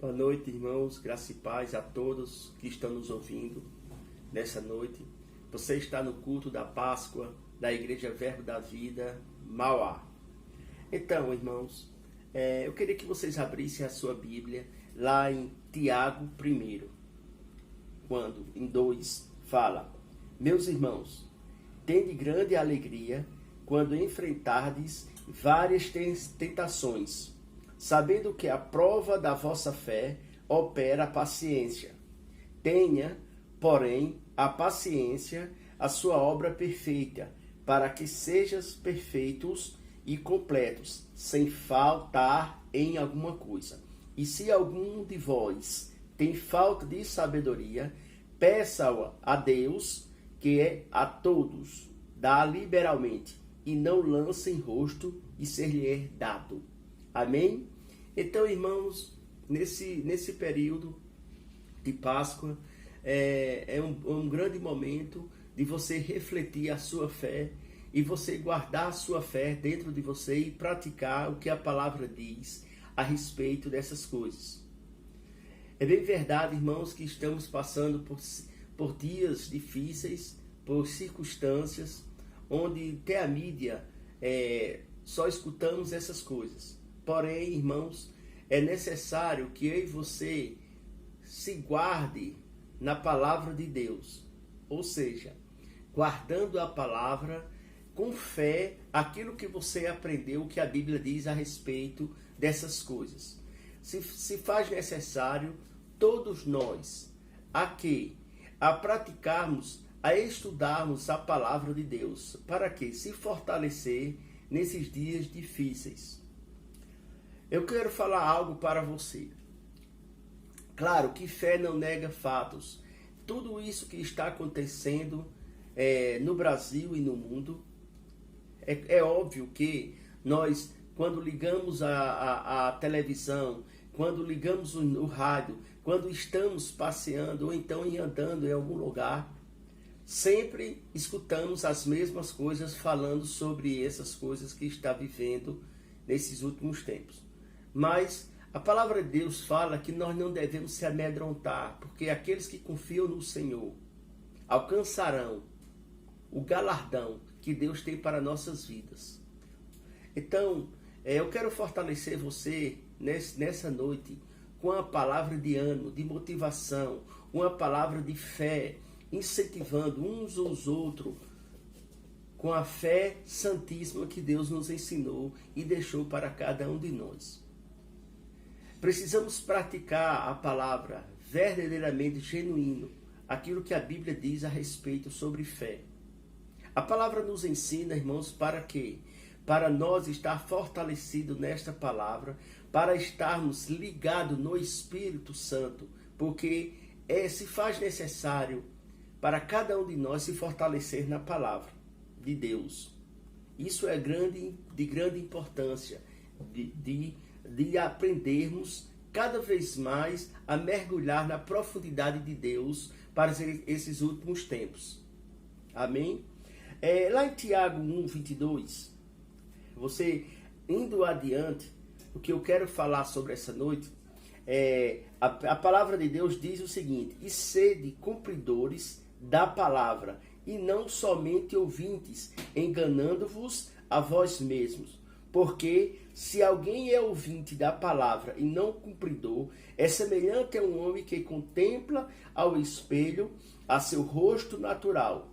Boa noite, irmãos, graça e paz a todos que estão nos ouvindo nessa noite. Você está no culto da Páscoa da Igreja Verbo da Vida, Mauá. Então, irmãos, eu queria que vocês abrissem a sua Bíblia lá em Tiago 1, quando em 2 fala: Meus irmãos, tende grande alegria quando enfrentardes várias tentações, sabendo que a prova da vossa fé opera a paciência. Tenha, porém, a paciência a sua obra perfeita, para que sejais perfeitos e completos, sem faltar em alguma coisa. E se algum de vós tem falta de sabedoria, peça-o a Deus, que é a todos dá liberalmente, e não lance em rosto, e ser-lhe dado. Amém? Então, irmãos, nesse período de Páscoa, é um grande momento de você refletir a sua fé e você guardar a sua fé dentro de você e praticar o que a palavra diz a respeito dessas coisas. É bem verdade, irmãos, que estamos passando por dias difíceis, por circunstâncias, onde até a mídia só escutamos essas coisas. Porém, irmãos, é necessário que eu e você se guarde na palavra de Deus. Ou seja, guardando a palavra com fé, aquilo que você aprendeu, o que a Bíblia diz a respeito dessas coisas. Se faz necessário, todos nós, a praticarmos, a estudarmos a palavra de Deus. Para quê? Se fortalecer nesses dias difíceis. Eu quero falar algo para você. Claro que fé não nega fatos. Tudo isso que está acontecendo no Brasil e no mundo, é óbvio que nós, quando ligamos a televisão, quando ligamos o rádio, quando estamos passeando ou então andando em algum lugar, sempre escutamos as mesmas coisas falando sobre essas coisas que está vivendo nesses últimos tempos. Mas a palavra de Deus fala que nós não devemos se amedrontar, porque aqueles que confiam no Senhor alcançarão o galardão que Deus tem para nossas vidas. Então, eu quero fortalecer você nessa noite com a palavra de ânimo, de motivação, uma palavra de fé, incentivando uns aos outros com a fé santíssima que Deus nos ensinou e deixou para cada um de nós. Precisamos praticar a palavra verdadeiramente genuíno, aquilo que a Bíblia diz a respeito sobre fé. A palavra nos ensina, irmãos, para quê? Para nós estar fortalecidos nesta palavra, para estarmos ligados no Espírito Santo, porque se faz necessário para cada um de nós se fortalecer na palavra de Deus. Isso é de grande importância, de aprendermos cada vez mais a mergulhar na profundidade de Deus para esses últimos tempos. Amém? Lá em Tiago 1:22, você indo adiante, o que eu quero falar sobre essa noite, a palavra de Deus diz o seguinte: e sede cumpridores da palavra, e não somente ouvintes, enganando-vos a vós mesmos. Porque se alguém é ouvinte da palavra e não cumpridor, é semelhante a um homem que contempla ao espelho a seu rosto natural.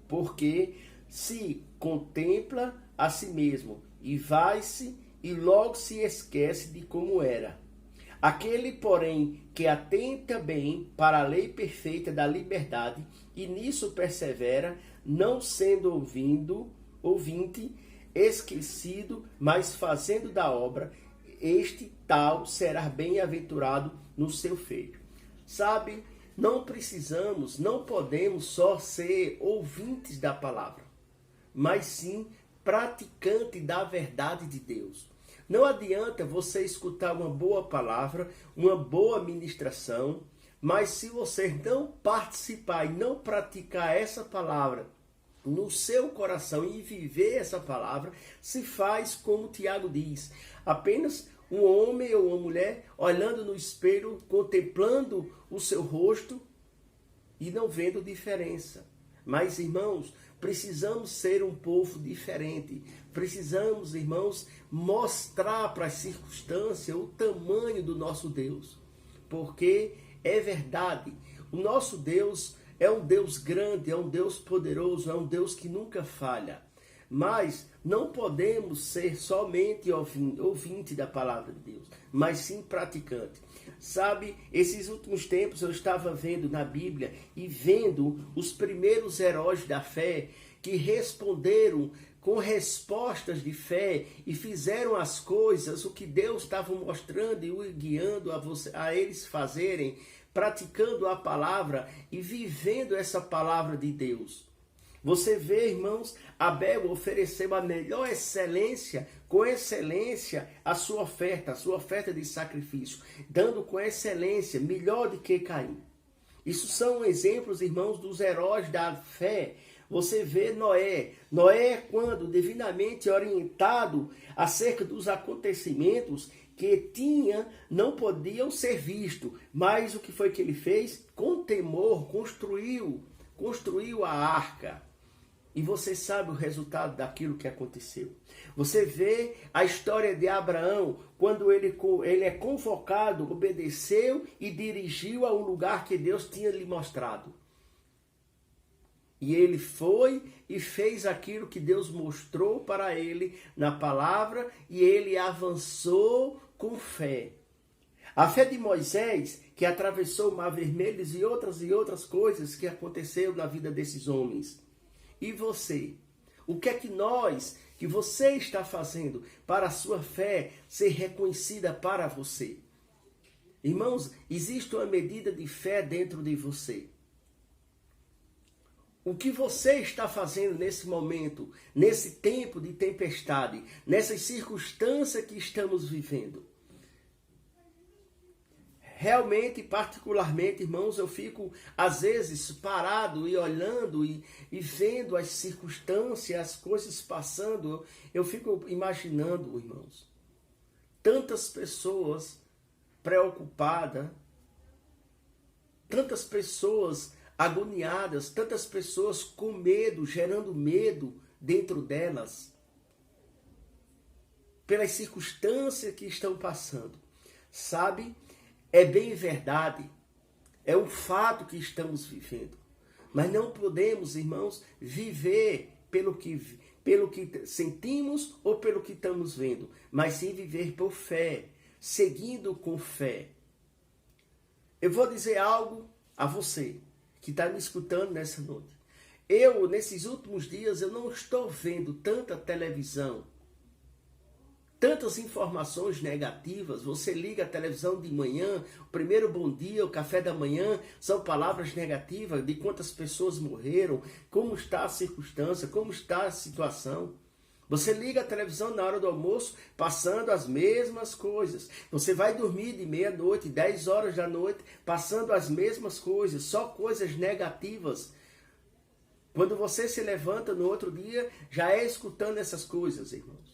Porque se contempla a si mesmo e vai-se e logo se esquece de como era. Aquele, porém, que atenta bem para a lei perfeita da liberdade e nisso persevera, não sendo ouvinte, esquecido, mas fazendo da obra, este tal será bem-aventurado no seu feito. Sabe, não podemos só ser ouvintes da palavra, mas sim praticantes da verdade de Deus. Não adianta você escutar uma boa palavra, uma boa ministração, mas se você não participar e não praticar essa palavra no seu coração e viver essa palavra, se faz como Tiago diz, apenas um homem ou uma mulher olhando no espelho, contemplando o seu rosto e não vendo diferença. Mas, irmãos, precisamos ser um povo diferente. Precisamos, irmãos, mostrar para as circunstâncias o tamanho do nosso Deus. Porque é verdade, o nosso Deus é um Deus grande, é um Deus poderoso, é um Deus que nunca falha. Mas não podemos ser somente ouvinte da palavra de Deus, mas sim praticante. Sabe, esses últimos tempos eu estava vendo na Bíblia e vendo os primeiros heróis da fé que responderam com respostas de fé e fizeram as coisas, o que Deus estava mostrando e guiando a eles fazerem, praticando a palavra e vivendo essa palavra de Deus. Você vê, irmãos, Abel ofereceu a melhor excelência, com excelência, a sua oferta de sacrifício, dando com excelência, melhor do que Caim. Isso são exemplos, irmãos, dos heróis da fé. Você vê Noé. Noé, quando divinamente orientado acerca dos acontecimentos que tinha, não podiam ser vistos. Mas o que foi que ele fez? Com temor, construiu a arca. E você sabe o resultado daquilo que aconteceu. Você vê a história de Abraão, quando ele é convocado, obedeceu e dirigiu ao lugar que Deus tinha lhe mostrado. E ele foi e fez aquilo que Deus mostrou para ele na palavra, e ele avançou com fé. A fé de Moisés, que atravessou o Mar Vermelho e outras coisas que aconteceram na vida desses homens. E você? O que é que você está fazendo para a sua fé ser reconhecida para você? Irmãos, existe uma medida de fé dentro de você. O que você está fazendo nesse momento, nesse tempo de tempestade, nessas circunstâncias que estamos vivendo? Realmente, particularmente, irmãos, eu fico, às vezes, parado e olhando e vendo as circunstâncias, as coisas passando. Eu fico imaginando, irmãos, tantas pessoas preocupadas, tantas pessoas agoniadas, tantas pessoas com medo, gerando medo dentro delas, pelas circunstâncias que estão passando. Sabe? É bem verdade, é um fato que estamos vivendo. Mas não podemos, irmãos, viver pelo que sentimos ou pelo que estamos vendo, mas sim viver por fé, seguindo com fé. Eu vou dizer algo a você que está me escutando nessa noite. Nesses últimos dias, eu não estou vendo tanta televisão, tantas informações negativas. Você liga a televisão de manhã, o primeiro bom dia, o café da manhã, são palavras negativas de quantas pessoas morreram, como está a circunstância, como está a situação. Você liga a televisão na hora do almoço, passando as mesmas coisas. Você vai dormir de meia-noite, 10 horas da noite, passando as mesmas coisas, só coisas negativas. Quando você se levanta no outro dia, já é escutando essas coisas, irmãos.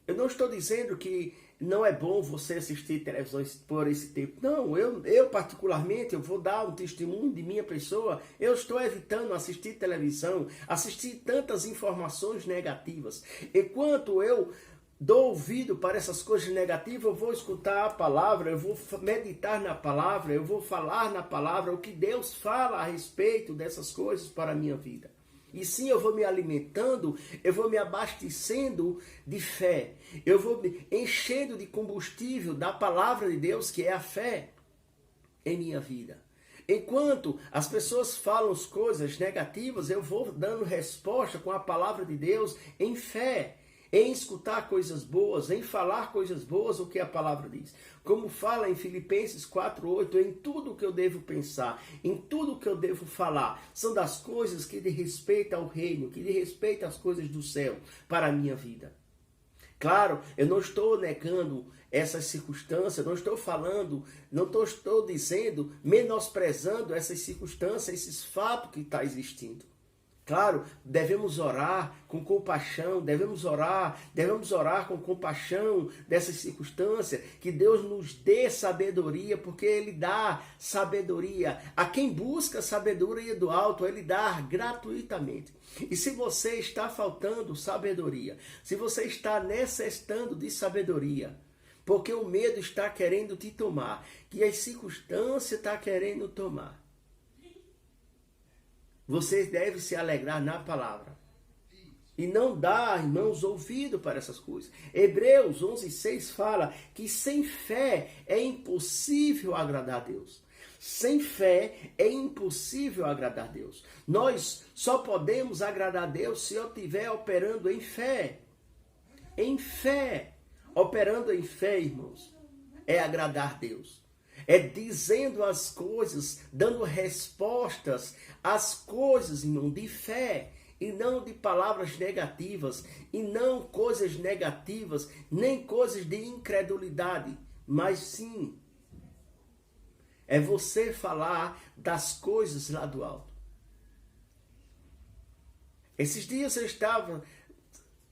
Eu não estou dizendo que não é bom você assistir televisões por esse tempo. Não, eu particularmente, eu vou dar um testemunho de minha pessoa. Eu estou evitando assistir televisão, assistir tantas informações negativas. Enquanto eu dou ouvido para essas coisas negativas, eu vou escutar a palavra, eu vou meditar na palavra, eu vou falar na palavra o que Deus fala a respeito dessas coisas para a minha vida. E sim, eu vou me alimentando, eu vou me abastecendo de fé. Eu vou me enchendo de combustível da palavra de Deus, que é a fé, em minha vida. Enquanto as pessoas falam as coisas negativas, eu vou dando resposta com a palavra de Deus em fé, em escutar coisas boas, em falar coisas boas, o que a palavra diz. Como fala em Filipenses 4:8, em tudo que eu devo pensar, em tudo que eu devo falar, são das coisas que diz respeito ao reino, que diz respeito às coisas do céu para a minha vida. Claro, eu não estou negando essas circunstâncias, não estou falando, estou dizendo, menosprezando essas circunstâncias, esses fatos que estão existindo. Claro, devemos orar com compaixão, devemos orar com compaixão dessas circunstâncias, que Deus nos dê sabedoria, porque Ele dá sabedoria. A quem busca sabedoria do alto, Ele dá gratuitamente. E se você está faltando sabedoria, se você está necessitando de sabedoria, porque o medo está querendo te tomar, que as circunstâncias estão querendo tomar, você deve se alegrar na palavra. E não dar, irmãos, ouvido para essas coisas. Hebreus 11:6 fala que sem fé é impossível agradar a Deus. Sem fé é impossível agradar a Deus. Nós só podemos agradar a Deus se eu estiver operando em fé. Em fé. Operando em fé, irmãos, é agradar a Deus. É dizendo as coisas, dando respostas às coisas, irmão, de fé, e não de palavras negativas, e não coisas negativas, nem coisas de incredulidade, mas sim, é você falar das coisas lá do alto. Esses dias eu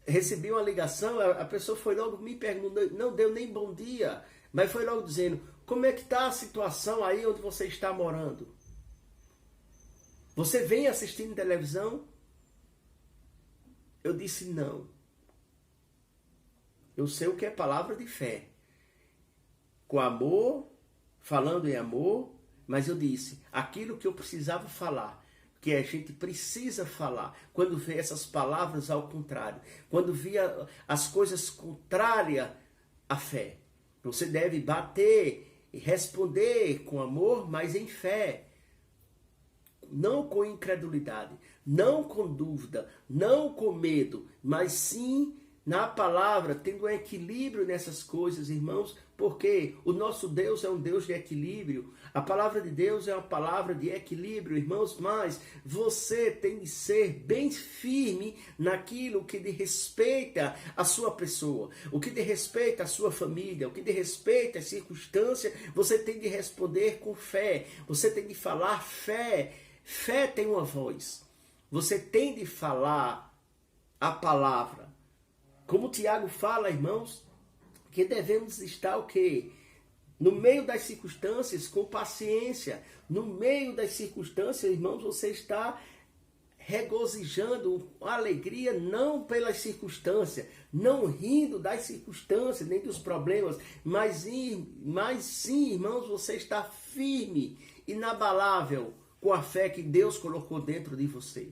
recebi uma ligação, a pessoa foi logo me perguntando, não deu nem bom dia, mas foi logo dizendo: como é que está a situação aí onde você está morando? Você vem assistindo televisão? Eu disse não. Eu sei o que é palavra de fé. Com amor, falando em amor, mas eu disse aquilo que eu precisava falar, que a gente precisa falar. Quando vê essas palavras ao contrário, quando via as coisas contrárias à fé, você deve bater e responder com amor, mas em fé. Não com incredulidade, não com dúvida, não com medo, mas sim na palavra, tendo um equilíbrio nessas coisas, irmãos, porque o nosso Deus é um Deus de equilíbrio. A palavra de Deus é uma palavra de equilíbrio, irmãos, mas você tem de ser bem firme naquilo que diz respeita a sua pessoa, o que diz respeita a sua família, o que diz respeita às circunstâncias, você tem de responder com fé, você tem de falar fé. Fé tem uma voz. Você tem de falar a palavra. Como o Tiago fala, irmãos, que devemos estar o quê? No meio das circunstâncias, com paciência. No meio das circunstâncias, irmãos, você está regozijando com alegria, não pelas circunstâncias, não rindo das circunstâncias, nem dos problemas, mas sim, irmãos, você está firme, inabalável, com a fé que Deus colocou dentro de você.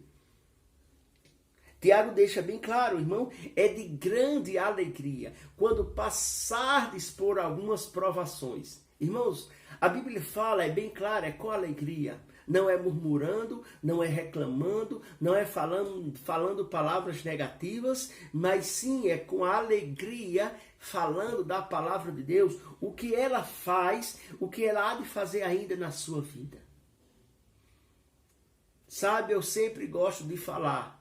Tiago deixa bem claro, irmão, é de grande alegria quando passardes por algumas provações. Irmãos, a Bíblia fala, é bem clara, é com alegria. Não é murmurando, não é reclamando, não é falando palavras negativas, mas sim é com alegria falando da palavra de Deus, o que ela faz, o que ela há de fazer ainda na sua vida. Sabe, eu sempre gosto de falar.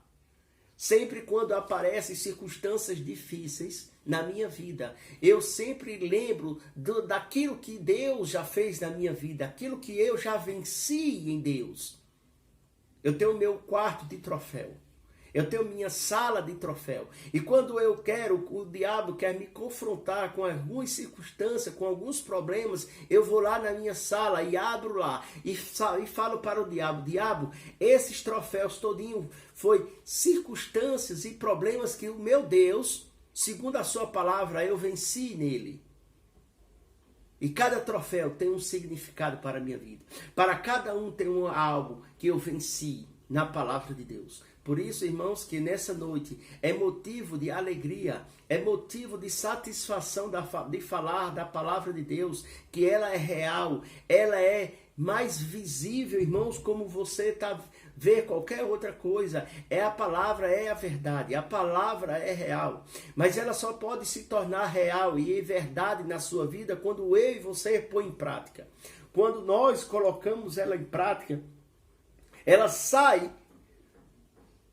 Sempre quando aparecem circunstâncias difíceis na minha vida, eu sempre lembro daquilo que Deus já fez na minha vida, aquilo que eu já venci em Deus. Eu tenho meu quarto de troféu. Eu tenho minha sala de troféu. E quando o diabo quer me confrontar com algumas circunstâncias, com alguns problemas, eu vou lá na minha sala e abro lá e falo para o diabo: diabo, esses troféus todinho foi circunstâncias e problemas que o meu Deus, segundo a sua palavra, eu venci nele. E cada troféu tem um significado para a minha vida. Para cada um tem algo que eu venci na palavra de Deus. Por isso, irmãos, que nessa noite é motivo de alegria, é motivo de satisfação de falar da palavra de Deus, que ela é real, ela é mais visível, irmãos, como você vê qualquer outra coisa. É a palavra, é a verdade, a palavra é real. Mas ela só pode se tornar real e verdade na sua vida quando eu e você põe em prática. Quando nós colocamos ela em prática, ela sai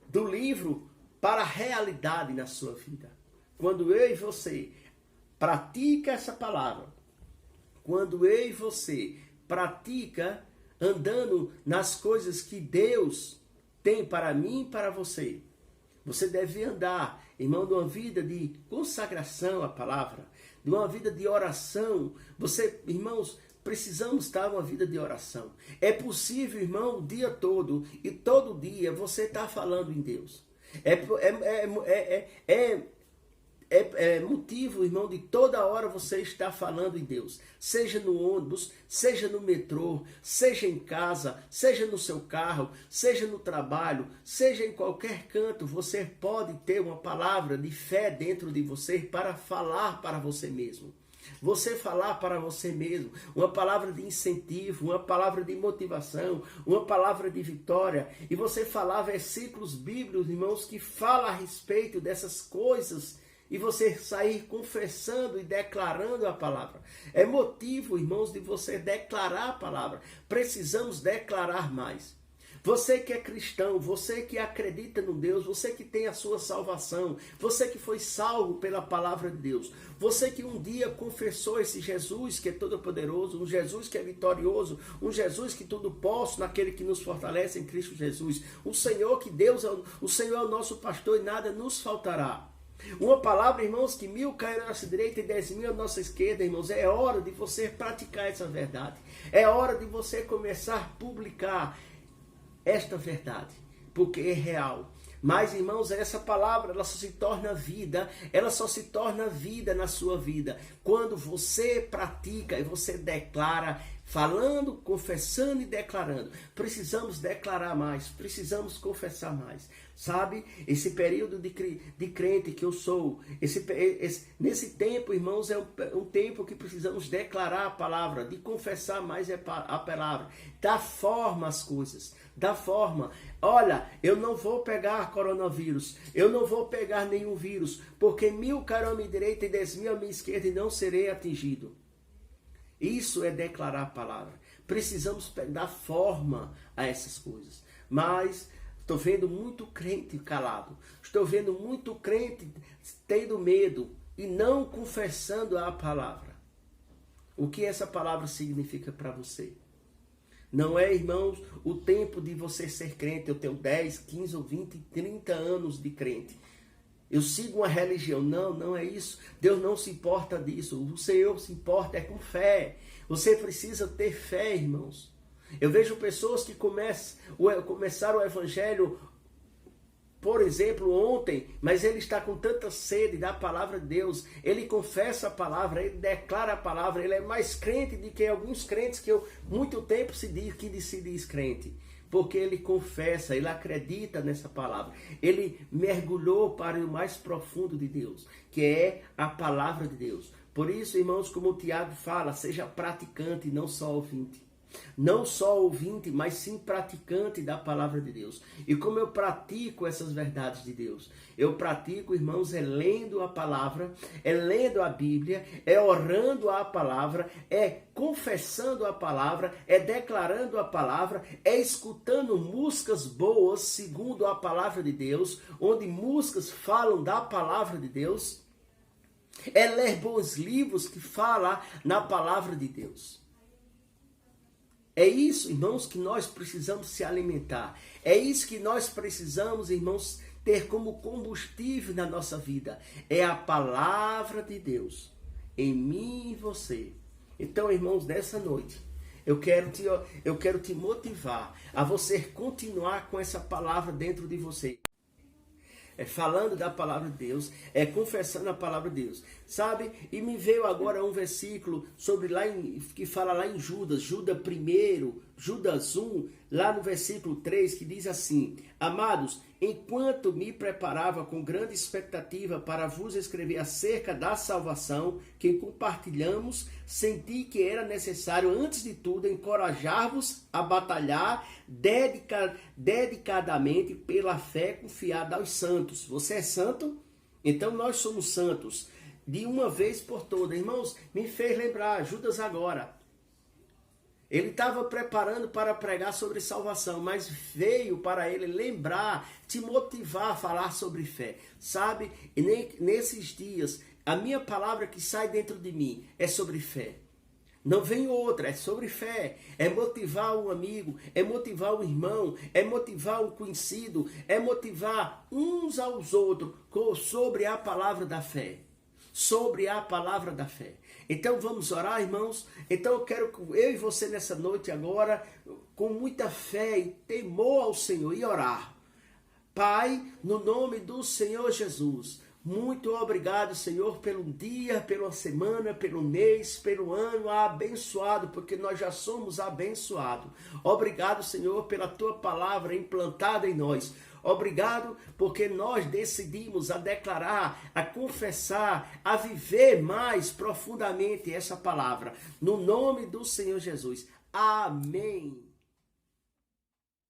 do livro para a realidade na sua vida. Quando eu e você pratica essa palavra, quando eu e você pratica andando nas coisas que Deus tem para mim e para você. Você deve andar, irmão, de uma vida de consagração à palavra, de uma vida de oração. Irmãos, precisamos estar numa vida de oração. É possível, irmão, o dia todo e todo dia você está falando em Deus. É motivo, irmão, de toda hora você estar falando em Deus. Seja no ônibus, seja no metrô, seja em casa, seja no seu carro, seja no trabalho, seja em qualquer canto, você pode ter uma palavra de fé dentro de você para falar para você mesmo. Você falar para você mesmo uma palavra de incentivo, uma palavra de motivação, uma palavra de vitória. E você falar versículos bíblicos, irmãos, que falam a respeito dessas coisas. E você sair confessando e declarando a palavra. É motivo, irmãos, de você declarar a palavra. Precisamos declarar mais. Você que é cristão, você que acredita no Deus, você que tem a sua salvação, você que foi salvo pela palavra de Deus, você que um dia confessou esse Jesus que é todo-poderoso, um Jesus que é vitorioso, um Jesus que tudo posso naquele que nos fortalece em Cristo Jesus, o Senhor que o Senhor é o nosso pastor e nada nos faltará. Uma palavra, irmãos, que 1000 cairão à nossa direita e 10.000 à nossa esquerda, irmãos. É hora de você praticar essa verdade. É hora de você começar a publicar esta verdade, porque é real. Mas, irmãos, essa palavra, ela só se torna vida, ela só se torna vida na sua vida quando você pratica e você declara, falando, confessando e declarando. Precisamos declarar mais, precisamos confessar mais. Sabe, esse período de crente que eu sou, nesse tempo, irmãos, é um tempo que precisamos declarar a palavra, de confessar mais a palavra, dar forma às coisas, dar forma. Olha, eu não vou pegar coronavírus, eu não vou pegar nenhum vírus, porque 1000 cairão à minha direita e 10.000 à minha esquerda e não serei atingido. Isso é declarar a palavra. Precisamos dar forma a essas coisas. Mas estou vendo muito crente calado. Estou vendo muito crente tendo medo e não confessando a palavra. O que essa palavra significa para você? Não é, irmãos, o tempo de você ser crente. Eu tenho 10, 15 ou 20, 30 anos de crente. Eu sigo uma religião. Não, não é isso. Deus não se importa disso. O Senhor se importa com fé. Você precisa ter fé, irmãos. Eu vejo pessoas que começaram o evangelho, por exemplo, ontem, mas ele está com tanta sede da palavra de Deus. Ele confessa a palavra, ele declara a palavra. Ele é mais crente do que alguns crentes que eu muito tempo se diz crente. Porque ele confessa, ele acredita nessa palavra. Ele mergulhou para o mais profundo de Deus, que é a palavra de Deus. Por isso, irmãos, como o Tiago fala, seja praticante e não só ouvinte. Não só ouvinte, mas sim praticante da palavra de Deus. E como eu pratico essas verdades de Deus? Eu pratico, irmãos, é lendo a palavra, é lendo a Bíblia, é orando a palavra, é confessando a palavra, é declarando a palavra, é escutando músicas boas segundo a palavra de Deus, onde músicas falam da palavra de Deus, é ler bons livros que falam na palavra de Deus. É isso, irmãos, que nós precisamos se alimentar. É isso que nós precisamos, irmãos, ter como combustível na nossa vida. É a palavra de Deus em mim e você. Então, irmãos, nessa noite, eu quero te motivar a você continuar com essa palavra dentro de você. É falando da palavra de Deus, é confessando a palavra de Deus, sabe? E me veio agora um versículo que fala lá em Judas 1, Judas 1, lá no versículo 3, que diz assim: Amados, enquanto me preparava com grande expectativa para vos escrever acerca da salvação que compartilhamos, senti que era necessário, antes de tudo, encorajar-vos a batalhar dedicadamente pela fé confiada aos santos. Você é santo? Então nós somos santos. De uma vez por todas. Irmãos, me fez lembrar, Judas agora. Ele estava preparando para pregar sobre salvação, mas veio para ele lembrar, te motivar a falar sobre fé. Sabe, nesses dias, a minha palavra que sai dentro de mim é sobre fé. Não vem outra, é sobre fé. É motivar um amigo, é motivar um irmão, é motivar um conhecido, é motivar uns aos outros sobre a palavra da fé. Sobre a palavra da fé. Então vamos orar, irmãos? Então eu quero que eu e você nessa noite agora, com muita fé e temor ao Senhor, e orar. Pai, no nome do Senhor Jesus, muito obrigado, Senhor, pelo dia, pela semana, pelo mês, pelo ano abençoado, porque nós já somos abençoados. Obrigado, Senhor, pela tua palavra implantada em nós. Obrigado porque nós decidimos a declarar, a confessar, a viver mais profundamente essa palavra. No nome do Senhor Jesus. Amém.